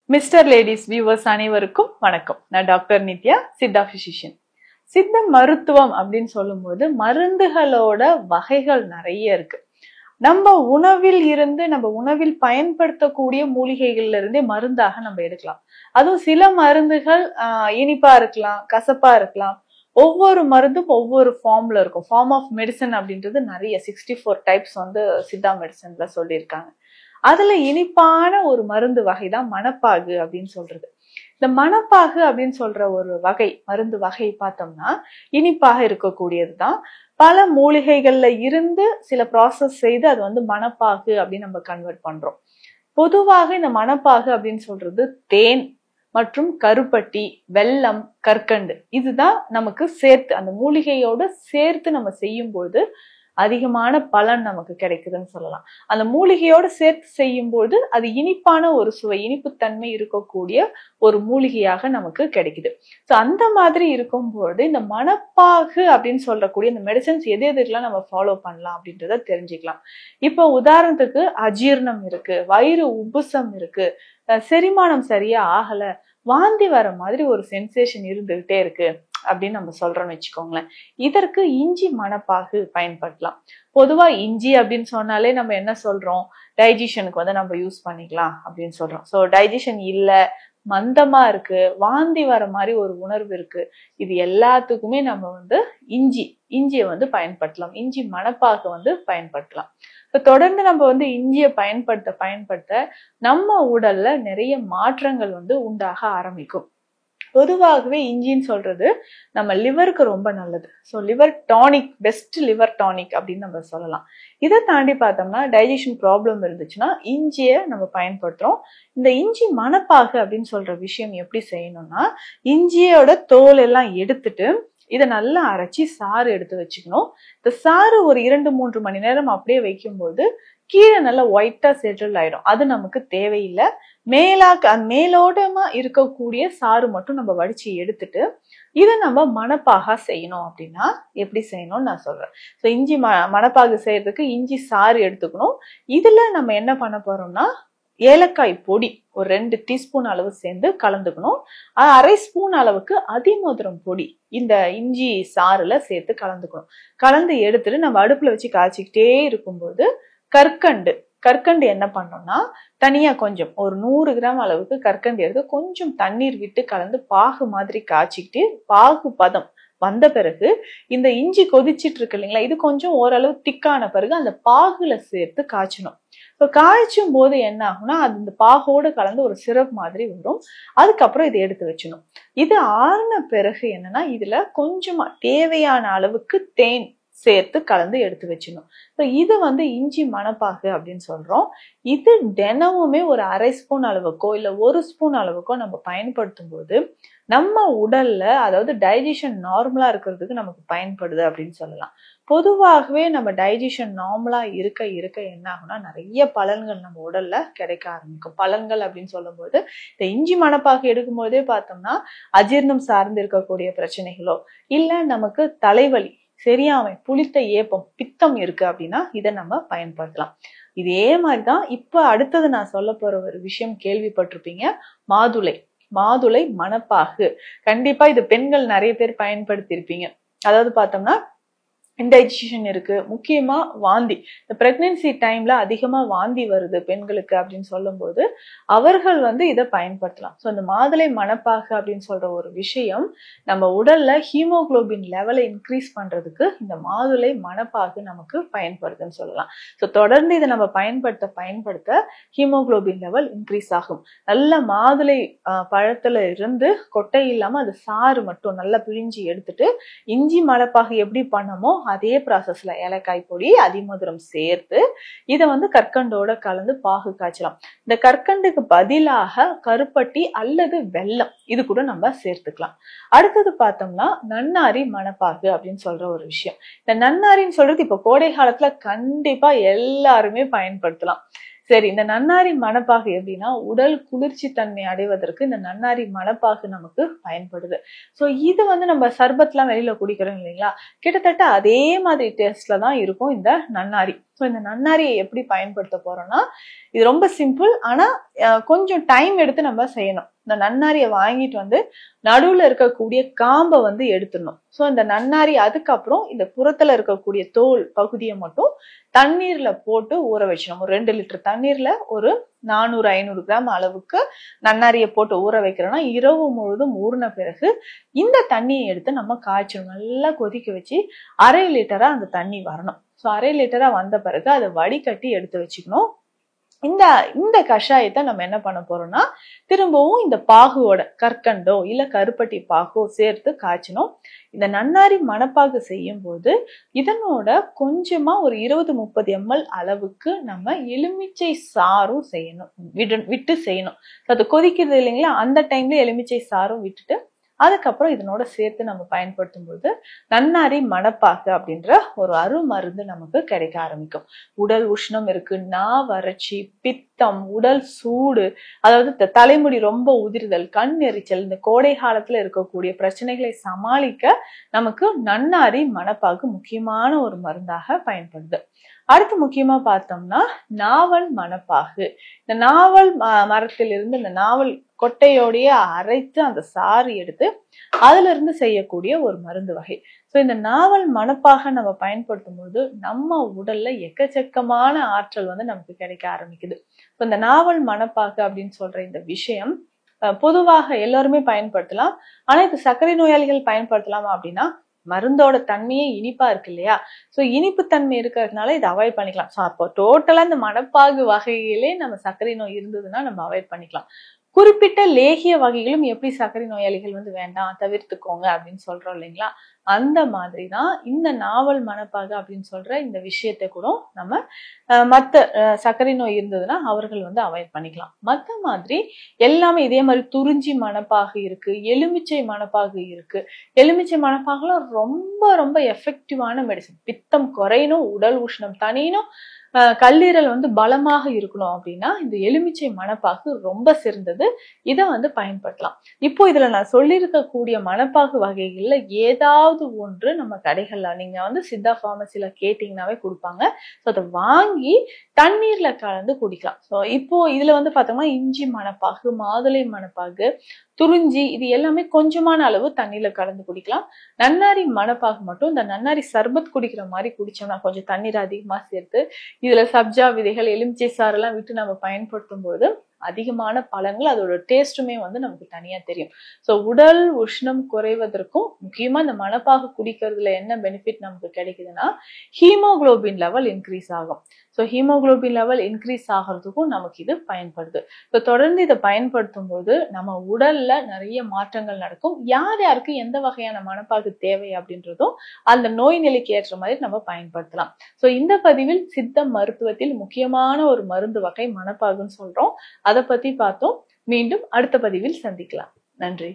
Mister ladies viewers அனைவருக்கும் வணக்கம். நான் டாக்டர் நித்யா, சித்தா பிசிஷியன். சித்த மருத்துவம் அப்படின்னு சொல்லும்போது மருந்துகளோட வகைகள் நிறைய இருக்கு. நம்ம உணவில் பயன்படுத்தக்கூடிய மூலிகைகள்ல இருந்தே மருந்தாக நம்ம எடுக்கலாம். அதுவும் சில மருந்துகள் இனிப்பா இருக்கலாம், கசப்பா இருக்கலாம். ஒவ்வொரு மருந்தும் ஒவ்வொரு ஃபார்ம்ல இருக்கும். ஃபார்ம் ஆஃப் மெடிசன் அப்படின்றது நிறைய 64 டைப்ஸ் சித்தா மெடிசன்ல சொல்லியிருக்காங்க. அதுல இனிப்பான ஒரு மருந்து வகைதான் மணப்பாகு அப்படின்னு சொல்றது. இந்த மணப்பாகு அப்படின்னு சொல்ற ஒரு வகை மருந்து வகை பார்த்தோம்னா இனிப்பாக இருக்கக்கூடியதுதான். பல மூலிகைகள்ல இருந்து சில ப்ராசஸ் செய்து அது மணப்பாகு அப்படின்னு நம்ம கன்வெர்ட் பண்றோம். பொதுவாக இந்த மணப்பாகு அப்படின்னு சொல்றது தேன் மற்றும் கருப்பட்டி, வெல்லம், கற்கண்டு இதுதான் நமக்கு சேர்த்து அந்த மூலிகையோட சேர்த்து நம்ம செய்யும்போது அதிகமான பலன் நமக்கு கிடைக்குதுன்னு சொல்லலாம். அந்த மூலிகையோடு சேர்த்து செய்யும் போது அது இனிப்பான ஒரு சுவை, இனிப்புத்தன்மை இருக்கக்கூடிய ஒரு மூலிகையாக நமக்கு கிடைக்குது. ஸோ அந்த மாதிரி இருக்கும்போது இந்த மணப்பாகு அப்படின்னு சொல்லக்கூடிய இந்த மெடிசன்ஸ் எதுக்கெல்லாம் நம்ம ஃபாலோ பண்ணலாம் அப்படின்றத தெரிஞ்சுக்கலாம். இப்போ உதாரணத்துக்கு அஜீர்ணம் இருக்கு, வயிறு உப்புசம் இருக்கு, செரிமானம் சரியா ஆகல, வாந்தி வர மாதிரி ஒரு சென்சேஷன் இருந்துகிட்டே இருக்கு அப்படின்னு நம்ம சொல்றோம்னு வச்சுக்கோங்களேன். இதற்கு இஞ்சி மணப்பாகு பயன்படுத்தலாம். பொதுவா இஞ்சி அப்படின்னு சொன்னாலே நம்ம என்ன சொல்றோம், டைஜஷனுக்கு நம்ம யூஸ் பண்ணிக்கலாம் அப்படின்னு சொல்றோம். ஸோ டைஜஷன் இல்ல, மந்தமா இருக்கு, வாந்தி வர மாதிரி ஒரு உணர்வு இருக்கு, இது எல்லாத்துக்குமே நம்ம இஞ்சியை பயன்படுத்தலாம். இஞ்சி மணப்பாகு பயன்படுத்தலாம். தொடர்ந்து நம்ம இஞ்சியை பயன்படுத்த நம்ம உடல்ல நிறைய மாற்றங்கள் உண்டாக ஆரம்பிக்கும். பொதுவாகவே இஞ்சின்னு சொல்றது நம்ம லிவருக்கு ரொம்ப நல்லது. So liver tonic, best liver tonic அப்படின்னு நம்ம சொல்லலாம். இதை தாண்டி பார்த்தோம்னா டைஜஷன் ப்ராப்ளம் இருந்துச்சுன்னா இஞ்சியை நம்ம பயன்படுத்துறோம். இந்த இஞ்சி மணப்பாகு அப்படின்னு சொல்ற விஷயம் எப்படி செய்யணும்னா, இஞ்சியோட தோல் எல்லாம் எடுத்துட்டு இதை நல்லா அரைச்சி சாறு எடுத்து வச்சுக்கணும். இந்த சாறு ஒரு 2-3 மணி நேரம் அப்படியே வைக்கும்போது கீழே நல்லா ஒயிட்டா செட்டில் ஆயிடும். அது நமக்கு தேவையில்லை. மேலோட்டமா இருக்கக்கூடிய சாறு மட்டும் நம்ம வடிச்சு எடுத்துட்டு இதை நம்ம மணப்பாகா செய்யணும். அப்படின்னா எப்படி செய்யணும்னு நான் சொல்றேன். ஸோ இஞ்சி மணப்பாகு செய்யறதுக்கு இஞ்சி சாறு எடுத்துக்கணும். இதுல நம்ம என்ன பண்ண போறோம்னா ஏலக்காய் பொடி ஒரு 2 டீஸ்பூன் அளவு சேர்ந்து கலந்துக்கணும். 1/2 ஸ்பூன் அளவுக்கு அதிமதுரம் பொடி இந்த இஞ்சி சாறுல சேர்த்து கலந்துக்கணும். கலந்து எடுத்துட்டு நம்ம அடுப்புல வச்சு காய்ச்சிக்கிட்டே இருக்கும்போது கற்கண்டு என்ன பண்ணோம்னா தனியா கொஞ்சம் ஒரு 100 கிராம் அளவுக்கு கற்கண்டு எடுத்து கொஞ்சம் தண்ணீர் விட்டு கலந்து பாகு மாதிரி காய்ச்சிக்கிட்டு பாகு பதம் வந்த பிறகு இந்த இஞ்சி கொதிச்சிட்டு இருக்கு இல்லைங்களா, இது கொஞ்சம் ஓரளவு திக்கான பிறகு அந்த பாகுல சேர்த்து காய்ச்சணும். இப்போ காய்ச்சும் போது என்ன ஆகும்னா அது இந்த பாகோடு கலந்து ஒரு சிரப் மாதிரி வரும். அதுக்கப்புறம் இதை எடுத்து வச்சிடணும். இது ஆறின பிறகு என்னன்னா இதுல கொஞ்சமா தேவையான அளவுக்கு தேன் சேர்த்து கலந்து எடுத்து வச்சிடணும். ஸோ இது இஞ்சி மணப்பாகு அப்படின்னு சொல்றோம். இது தினமுமே ஒரு 1/2 ஸ்பூன் அளவுக்கோ இல்ல 1 ஸ்பூன் அளவுக்கோ நம்ம பயன்படுத்தும் போது நம்ம உடல்ல அதாவது டைஜஷன் நார்மலா இருக்கிறதுக்கு நமக்கு பயன்படுது அப்படின்னு சொல்லலாம். பொதுவாகவே நம்ம டைஜஷன் நார்மலா இருக்க என்ன ஆகும்னா நிறைய பலன்கள் நம்ம உடல்ல கிடைக்க ஆரம்பிக்கும். பலன்கள் அப்படின்னு சொல்லும் போது இந்த இஞ்சி மணப்பாகு எடுக்கும் போதே பார்த்தோம்னா அஜீர்ணம் சார்ந்து இருக்கக்கூடிய பிரச்சனைகளோ இல்ல நமக்கு தலைவலி, சரியாமை, புளித்த ஏப்பம், பித்தம் இருக்கு அப்படின்னா இதை நம்ம பயன்படுத்தலாம். இதே மாதிரிதான் இப்ப அடுத்தது நான் சொல்ல போற ஒரு விஷயம் கேள்விப்பட்டிருப்பீங்க, மாதுளை மணப்பாகு. கண்டிப்பா இது பெண்கள் நிறைய பேர் பயன்படுத்தி இருப்பீங்க. அதாவது பார்த்தோம்னா இன்டைஜஷன் இருக்கு, முக்கியமா வாந்தி, இந்த பிரெக்னன்சி டைம்ல அதிகமா வாந்தி வருது பெண்களுக்கு அப்படின்னு சொல்லும் போது அவர்கள் இதை பயன்படுத்தலாம். ஸோ இந்த மாதுளை மணப்பாகு அப்படின்னு சொல்ற ஒரு விஷயம் நம்ம உடல்ல ஹீமோகுளோபின் லெவலை இன்க்ரீஸ் பண்றதுக்கு இந்த மாதுளை மணப்பாகு நமக்கு பயன்படுதுன்னு சொல்லலாம். ஸோ தொடர்ந்து இதை நம்ம பயன்படுத்த ஹீமோகுளோபின் லெவல் இன்க்ரீஸ் ஆகும். நல்ல மாதுளை பழத்துல இருந்து கொட்டை இல்லாம அது சாறு மட்டும் நல்லா பிழிஞ்சி எடுத்துட்டு இஞ்சி மணப்பாகு எப்படி பண்ணமோ அதே ப்ராசஸ்ல ஏலக்காய் பொடி, அதிமதுரம் சேர்த்து இதை கற்கண்டோட கலந்து பாகு காய்ச்சலாம். இந்த கற்கண்டுக்கு பதிலாக கருப்பட்டி அல்லது வெல்லம் இது கூட நம்ம சேர்த்துக்கலாம். அடுத்தது பார்த்தோம்னா நன்னாரி மணப்பாகு அப்படின்னு சொல்ற ஒரு விஷயம். இந்த நன்னாரின்னு சொல்றது இப்ப கோடை காலத்துல கண்டிப்பா எல்லாருமே பயன்படுத்தலாம். சரி, இந்த நன்னாரி மணப்பாகு எப்படின்னா உடல் குளிர்ச்சி தன்மை அடைவதற்கு இந்த நன்னாரி மணப்பாகு நமக்கு பயன்படுது. ஸோ இது நம்ம சர்பத்லாம் வெளியில குடிக்கிறோம் இல்லைங்களா, கிட்டத்தட்ட அதே மாதிரி டேஸ்ட்ல தான் இருக்கும் இந்த நன்னாரி. ஸோ இந்த நன்னாரியை எப்படி பயன்படுத்த போறோம்னா இது ரொம்ப சிம்பிள். ஆனா கொஞ்சம் டைம் எடுத்து நம்ம செய்யணும். இந்த நன்னாரியை வாங்கிட்டு வந்து நடுவுல இருக்கக்கூடிய காம்பை வந்து எடுத்துடணும். ஸோ இந்த நன்னாரி அதுக்கப்புறம் இந்த புறத்துல இருக்கக்கூடிய தோல் பகுதியை மட்டும் தண்ணீர்ல போட்டு ஊற வச்சிடணும். ஒரு 2 லிட்டர் தண்ணீர்ல ஒரு 400-500 கிராம் அளவுக்கு நன்னாரியை போட்டு ஊற வைக்கிறோம்னா இரவு முழுதும் ஊறின பிறகு இந்த தண்ணியை எடுத்து நம்ம காய்ச்சணும். நல்லா கொதிக்க வச்சு 1/2 லிட்டரா அந்த தண்ணி வரணும். ஸோ 1/2 லிட்டரா வந்த பிறகு அதை வடிகட்டி எடுத்து வச்சுக்கணும். இந்த கஷாயத்தை நம்ம என்ன பண்ண போறோம்னா திரும்பவும் இந்த பாகுவோட கற்கண்டோ இல்ல கருப்பட்டி பாகோ சேர்த்து காய்ச்சணும். இந்த நன்னாரி மணப்பாகு செய்யும் போது இதனோட கொஞ்சமா ஒரு 20-30 ml அளவுக்கு நம்ம எலுமிச்சை சாறும் செய்யணும், விட்டு செய்யணும். அது கொதிக்கிறது இல்லைங்களா, அந்த டைம்ல எலுமிச்சை சாறும் விட்டுட்டு அதுக்கப்புறம் இதனோட சேர்த்து நம்ம பயன்படுத்தும் போது நன்னாரி மணப்பாகு அப்படின்ற ஒரு அருமருந்து நமக்கு கிடைக்க ஆரம்பிக்கும். உடல் உஷ்ணம் இருக்கு, வறட்சி, பித்தம், உடல் சூடு, அதாவது தலைமுடி ரொம்ப உதிர்தல், கண் எரிச்சல், இந்த கோடை காலத்துல இருக்கக்கூடிய பிரச்சனைகளை சமாளிக்க நமக்கு நன்னாரி மணப்பாகு முக்கியமான ஒரு மருந்தாக பயன்படுது. அடுத்து முக்கியமா பார்த்தோம்னா நாவல் மணப்பாகு. இந்த நாவல் மரத்திலிருந்து இந்த நாவல் கொட்டையோடைய அரைத்து அந்த சாறு எடுத்து அதுல இருந்து செய்யக்கூடிய ஒரு மருந்து வகை. ஸோ இந்த நாவல் மணப்பாக நம்ம பயன்படுத்தும் போது நம்ம உடல்ல எக்கச்சக்கமான ஆற்றல் வந்து நமக்கு கிடைக்க ஆரம்பிக்குது. இப்போ இந்த நாவல் மணப்பாகு அப்படின்னு சொல்ற இந்த விஷயம் பொதுவாக எல்லாருமே பயன்படுத்தலாம். ஆனா இது சர்க்கரை நோயாளிகள் பயன்படுத்தலாமா அப்படின்னா மருந்தோட தன்மையே இனிப்பா இருக்கு இல்லையா, சோ இனிப்பு தன்மை இருக்கிறதுனால இதை அவாய்ட் பண்ணிக்கலாம். சோ அப்போ டோட்டலா இந்த மணப்பாகு வகையிலே நம்ம சர்க்கரை நோய் இருந்ததுன்னா நம்ம அவாய்ட் பண்ணிக்கலாம். குறிப்பிட்ட லேகிய வகைகளும் எப்படி சர்க்கரை நோயாளிகள் வந்து வேண்டாம் தவிர்த்துக்கோங்க அப்படின்னு சொல்றோம் இல்லைங்களா, அந்த மாதிரிதான் இந்த நாவல் மணப்பாகு அப்படின்னு சொல்ற இந்த விஷயத்தை கூட நம்ம மத்த சர்க்கரை நோய் இருந்ததுன்னா அவர்கள் வந்து அவாய்ட் பண்ணிக்கலாம். மத்த மாதிரி எல்லாமே இதே மாதிரி துறிஞ்சி மணப்பாகு இருக்கு, எலுமிச்சை மணப்பாகு இருக்கு. எலுமிச்சை மணப்பாகுலாம் ரொம்ப ரொம்ப எஃபெக்டிவான மெடிசன். பித்தம் குறையணும், உடல் உஷ்ணம் தணியணும், கல்லீரல் வந்து பலமாக இருக்கணும் அப்படின்னா இந்த எலுமிச்சை மணப்பாகு ரொம்ப சிறந்தது. இதை வந்து பயன்படுத்தலாம். இப்போ இதுல நான் சொல்லியிருக்கக்கூடிய மணப்பாகு வகைகள்ல ஏதாவது ஒன்று நம்ம கடைகள்ல நீங்க வந்து சித்தா பார்மசில கேட்டீங்கன்னாவே கொடுப்பாங்க. ஸோ அதை வாங்கி தண்ணீர்ல கலந்து குடிக்கலாம். ஸோ இப்போ இதுல வந்து பார்த்தோம்னா இஞ்சி மணப்பாகு, மாதுளை மணப்பாகு, துறிஞ்சி, இது எல்லாமே கொஞ்சமான அளவு தண்ணியில கலந்து குடிக்கலாம். நன்னாரி மணப்பாகு மட்டும் இந்த நன்னாரி சர்பத் குடிக்கிற மாதிரி குடிச்சோம்னா கொஞ்சம் தண்ணீர் அதிகமா சேர்த்து இதுல சப்ஜா விதைகள், எலுமிச்சை சாறு எல்லாம் விட்டு நம்ம பயன்படுத்தும் போது அதிகமான பலன்கள், அதோட டேஸ்ட்டுமே வந்து நமக்கு தனியா தெரியும். ஸோ உடல் உஷ்ணம் குறைவதற்கும் முக்கியமா இந்த மணப்பாகு குடிக்கிறதுல என்ன பெனிஃபிட் நமக்கு கிடைக்குதுன்னா ஹீமோகுளோபின் லெவல் இன்க்ரீஸ் ஆகும். ஸோ ஹீமோகுளோபின் லெவல் இன்க்ரீஸ் ஆகிறதுக்கும் நமக்கு இது பயன்படுது. ஸோ தொடர்ந்து இதை பயன்படுத்தும் போது நம்ம உடல்ல நிறைய மாற்றங்கள் நடக்கும். யார் யாருக்கு எந்த வகையான மணப்பாகு தேவை அப்படின்றதும் அந்த நோய் நிலைக்கு ஏற்ற மாதிரி நம்ம பயன்படுத்தலாம். ஸோ இந்த பதிவில் சித்த மருத்துவத்தில் முக்கியமான ஒரு மருந்து வகை மணப்பாகுன்னு சொல்றோம். அதை பத்தி பார்த்தோம். மீண்டும் அடுத்த பதிவில் சந்திக்கலாம். நன்றி.